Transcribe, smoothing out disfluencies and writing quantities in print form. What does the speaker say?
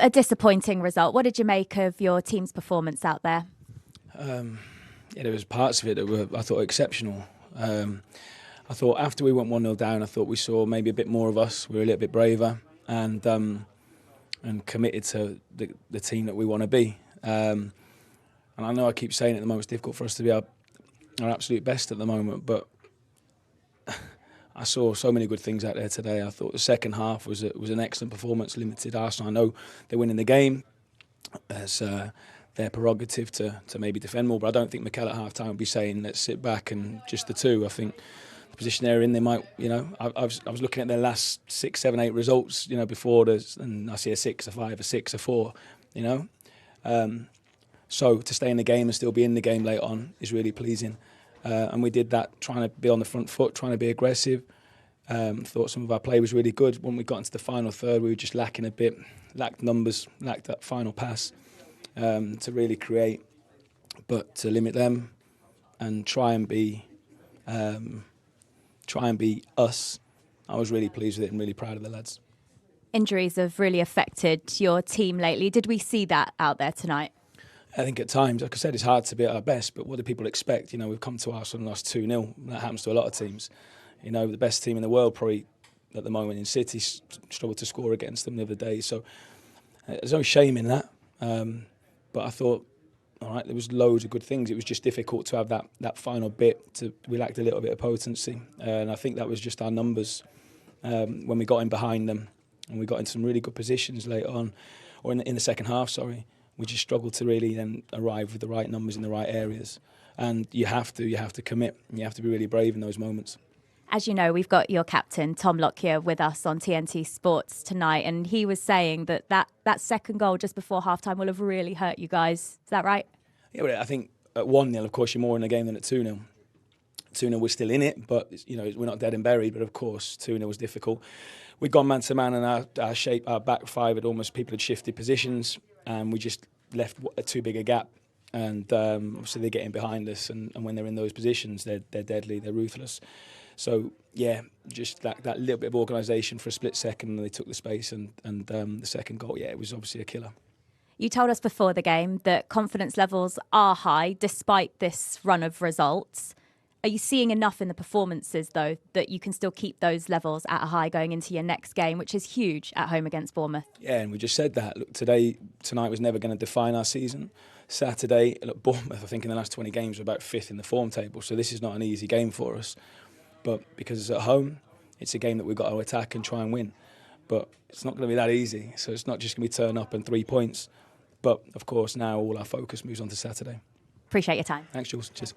A disappointing result. What did you make of your team's performance out there? Yeah, there was parts of it that were, I thought, exceptional. I thought after we went 1-0 down, I thought we saw maybe a bit more of us. We were a little bit braver and committed to the team that we want to be. And I know I keep saying it at the moment, it's difficult for us to be our absolute best at the moment, but I saw so many good things out there today. I thought the second half was an excellent performance, limited Arsenal. I know they're winning the game. It's their prerogative to maybe defend more, but I don't think Mikel at half-time would be saying, let's sit back and just the two. I think the position they're in, they might, I was looking at their last 6, 7, 8 results, before this, and I see a 6, a 5, a 6, a 4, So to stay in the game and still be in the game late on is really pleasing. And we did that trying to be on the front foot, trying to be aggressive. Thought some of our play was really good. When we got into the final third, we were just lacking a bit, lacked numbers, lacked that final pass to really create, but to limit them and try and be us. I was really pleased with it and really proud of the lads. Injuries have really affected your team lately. Did we see that out there tonight? I think at times, like I said, it's hard to be at our best, but what do people expect? We've come to Arsenal and lost 2-0. That happens to a lot of teams. The best team in the world probably at the moment in City struggled to score against them the other day. So there's no shame in that. But I thought, all right, there was loads of good things. It was just difficult to have that final bit. We lacked a little bit of potency. And I think that was just our numbers when we got in behind them and we got into some really good positions later on, or in the second half, sorry. We just struggled to really then arrive with the right numbers in the right areas. And you have to commit. You have to be really brave in those moments. As you know, we've got your captain, Tom Lockyer, with us on TNT Sports tonight, and he was saying that second goal just before halftime will have really hurt you guys. Is that right? Yeah, but I think at 1-0, of course, you're more in the game than at 2-0. 2-0, we're still in it, but we're not dead and buried. But of course, 2-0 was difficult. We'd gone man to man, and our shape, our back five people had shifted positions, and we just left too big a gap. And obviously, they're getting behind us, and when they're in those positions, they're deadly, they're ruthless. So yeah, just that little bit of organisation for a split second, and they took the space, and the second goal, yeah, it was obviously a killer. You told us before the game that confidence levels are high despite this run of results. Are you seeing enough in the performances, though, that you can still keep those levels at a high going into your next game, which is huge at home against Bournemouth? Yeah, and we just said that. Look, tonight was never going to define our season. Saturday, look, Bournemouth, I think in the last 20 games, we're about 5th in the form table, so this is not an easy game for us. But because it's at home, it's a game that we've got to attack and try and win. But it's not going to be that easy, so it's not just going to be turn up and 3 points. But, of course, now all our focus moves on to Saturday. Appreciate your time. Thanks, Jules. Cheers.